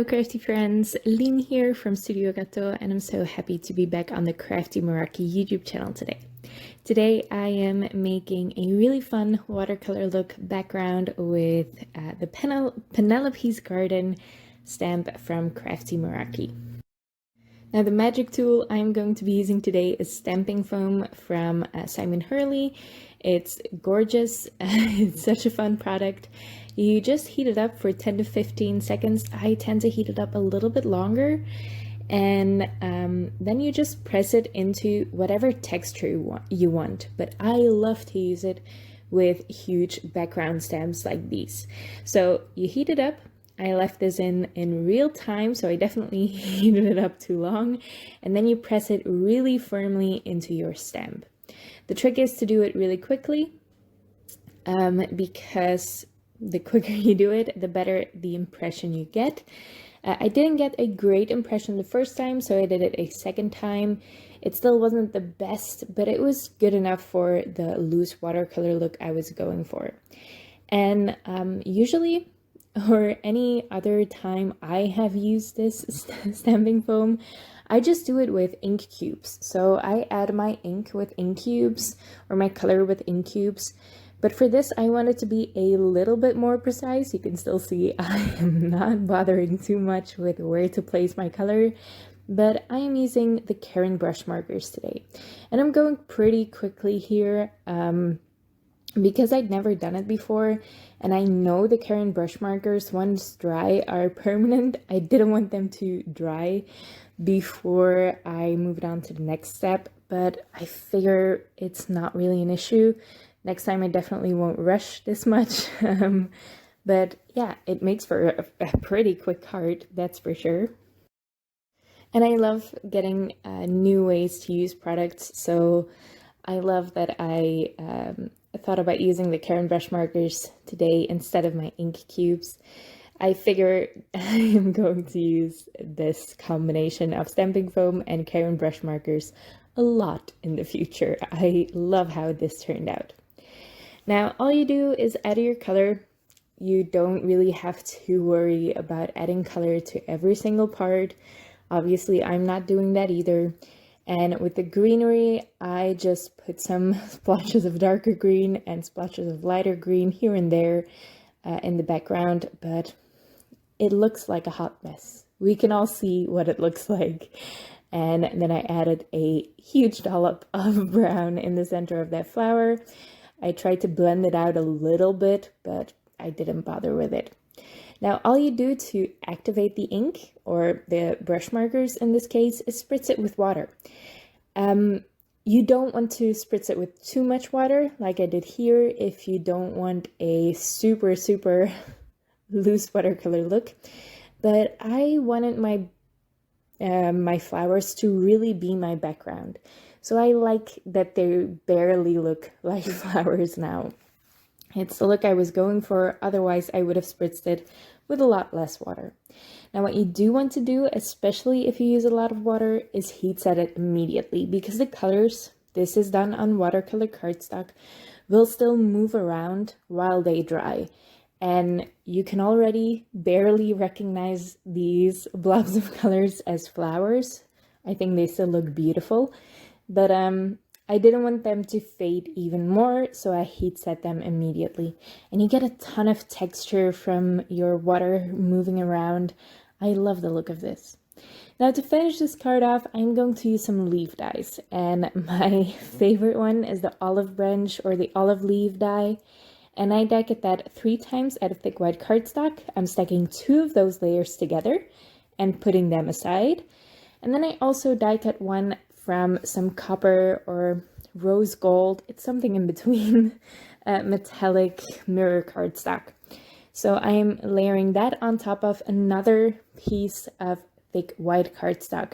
Hello crafty friends, Lien here from Studio Gato, and I'm so happy to be back on the Crafty Meraki YouTube channel today. Today I am making a really fun watercolor look background with the Penelope's Garden stamp from Crafty Meraki. Now the magic tool I'm going to be using today is stamping foam from Simon Hurley. It's gorgeous, it's such a fun product. You just heat it up for 10 to 15 seconds. I tend to heat it up a little bit longer, and then you just press it into whatever texture you want. But I love to use it with huge background stamps like these. So you heat it up. I left this in real time, so I definitely heated it up too long, and then you press it really firmly into your stamp. The trick is to do it really quickly, because the quicker you do it, the better the impression you get. I didn't get a great impression the first time, so I did it a second time. It still wasn't the best, but it was good enough for the loose watercolor look I was going for. And usually, or any other time I have used this stamping foam, I just do it with ink cubes. So I add my ink with ink cubes, or my color with ink cubes. But for this, I want it to be a little bit more precise. You can still see I am not bothering too much with where to place my color, but I am using the Karin Brushmarkers today. And I'm going pretty quickly here because I'd never done it before, and I know the Karin Brushmarkers, once dry, are permanent. I didn't want them to dry before I moved on to the next step, but I figure it's not really an issue. Next time I definitely won't rush this much, but yeah, it makes for a pretty quick card, that's for sure. And I love getting new ways to use products, so I love that I thought about using the Karin Brushmarkers today instead of my ink cubes. I figure I am going to use this combination of stamping foam and Karin Brushmarkers a lot in the future. I love how this turned out. Now, all you do is add your color. You don't really have to worry about adding color to every single part. Obviously, I'm not doing that either. And with the greenery, I just put some splotches of darker green and splotches of lighter green here and there in the background, but it looks like a hot mess. We can all see what it looks like. And then I added a huge dollop of brown in the center of that flower. I tried to blend it out a little bit, but I didn't bother with it. Now, all you do to activate the ink, or the brush markers in this case, is spritz it with water. You don't want to spritz it with too much water, like I did here, if you don't want a super loose watercolor look. But I wanted my my flowers to really be my background. So I like that they barely look like flowers now. It's the look I was going for, otherwise I would have spritzed it with a lot less water. Now what you do want to do, especially if you use a lot of water, is heat set it immediately, because the colors, this is done on watercolor cardstock, will still move around while they dry. And you can already barely recognize these blobs of colors as flowers. I think they still look beautiful. But I didn't want them to fade even more, so I heat set them immediately. And you get a ton of texture from your water moving around. I love the look of this. Now to finish this card off, I'm going to use some leaf dies. And my favorite one is the olive branch or the olive leaf die. And I die cut that 3 times out of thick white cardstock. I'm stacking 2 of those layers together and putting them aside. And then I also die cut one from some copper or rose gold. It's something in between, metallic mirror cardstock. So I am layering that on top of another piece of thick white cardstock,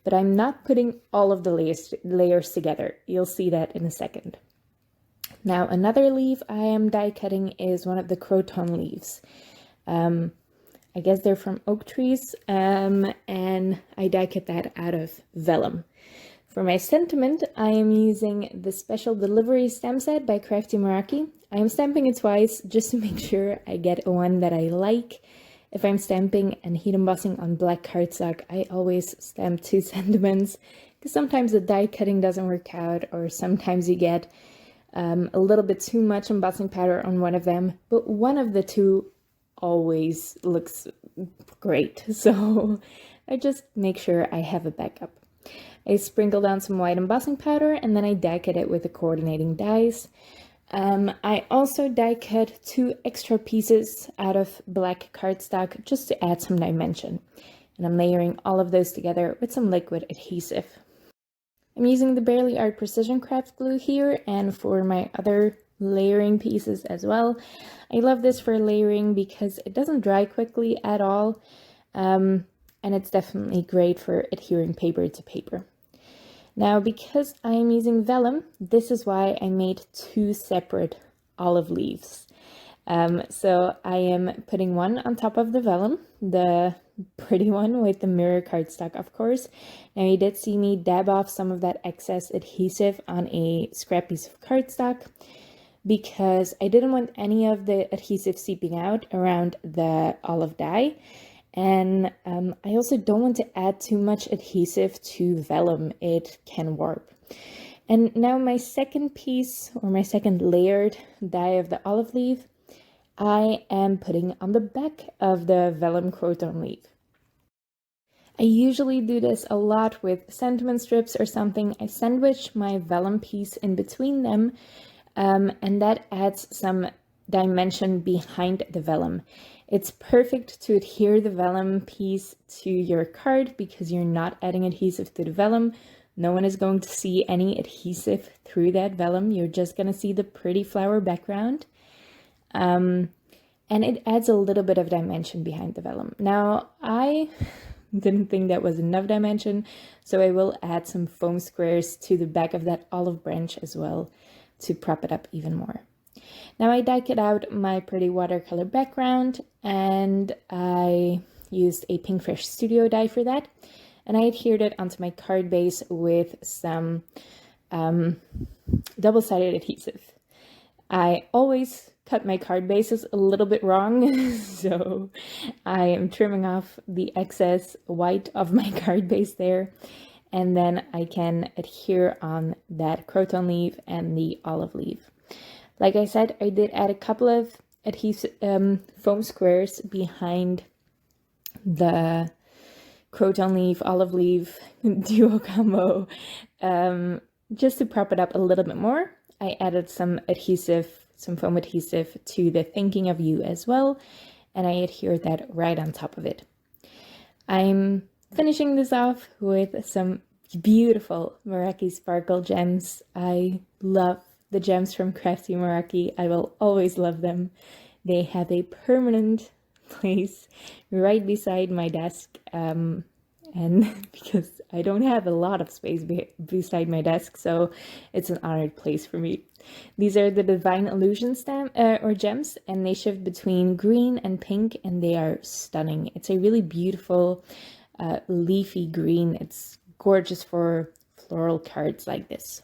but I'm not putting all of the layers together. You'll see that in a second. Now another leaf I am die cutting is one of the Croton leaves. I guess they're from oak trees, and I die cut that out of vellum. For my sentiment, I am using the special delivery stamp set by Crafty Meraki. I am stamping it twice just to make sure I get one that I like If I'm stamping and heat embossing on black cardstock, I always stamp 2 sentiments, because sometimes the die cutting doesn't work out, or sometimes you get a little bit too much embossing powder on one of them, but one of the two always looks great. So I just make sure I have a backup. I sprinkle down some white embossing powder and then I die cut it with the coordinating dies. I also die cut 2 extra pieces out of black cardstock just to add some dimension. And I'm layering all of those together with some liquid adhesive. I'm using the Barely Art Precision Craft glue here and for my other layering pieces as well. I love this for layering because it doesn't dry quickly at all, and it's definitely great for adhering paper to paper. Now, because I'm using vellum, this is why I made 2 separate olive leaves. So I am putting one on top of the vellum, the pretty one with the mirror cardstock, of course. Now you did see me dab off some of that excess adhesive on a scrap piece of cardstock because I didn't want any of the adhesive seeping out around the olive dye. And I also don't want to add too much adhesive to vellum, it can warp. And now my second piece, or my second layered dye of the olive leaf, I am putting on the back of the vellum Croton leaf. I usually do this a lot with sentiment strips or something. I sandwich my vellum piece in between them, and that adds some dimension behind the vellum. It's perfect to adhere the vellum piece to your card because you're not adding adhesive to the vellum. No one is going to see any adhesive through that vellum. You're just going to see the pretty flower background. And it adds a little bit of dimension behind the vellum. Now, I didn't think that was enough dimension, so I will add some foam squares to the back of that olive branch as well to prop it up even more. Now I die cut out my pretty watercolor background and I used a Pinkfish Studio die for that, and I adhered it onto my card base with some double-sided adhesive. I always cut my card bases a little bit wrong, so I am trimming off the excess white of my card base there, and then I can adhere on that Croton leaf and the olive leaf. Like I said, I did add a couple of adhesive foam squares behind the Croton leaf, olive leaf duo combo, just to prop it up a little bit more. I added some adhesive, some foam adhesive to the Thinking of You as well, and I adhered that right on top of it. I'm finishing this off with some beautiful Meraki sparkle gems. I love the gems from Crafty Meraki. I will always love them. They have a permanent place right beside my desk, and because I don't have a lot of space beside my desk, so it's an honored place for me. These are the Divine Illusion or gems, and they shift between green and pink, and they are stunning. It's a really beautiful leafy green. It's gorgeous for floral cards like this.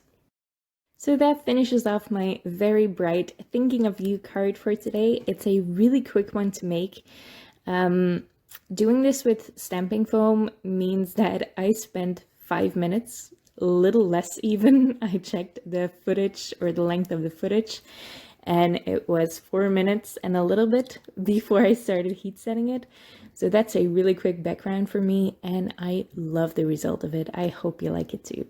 So that finishes off my very bright Thinking of You card for today. It's a really quick one to make. Doing this with stamping foam means that I spent 5 minutes, a little less even. I checked the footage or the length of the footage, and it was 4 minutes and a little bit before I started heat setting it. So that's a really quick background for me, and I love the result of it. I hope you like it too.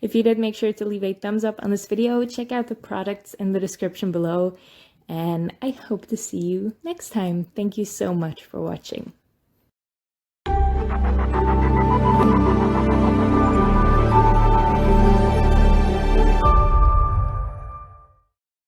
If you did, make sure to leave a thumbs up on this video, check out the products in the description below, and I hope to see you next time. Thank you so much for watching.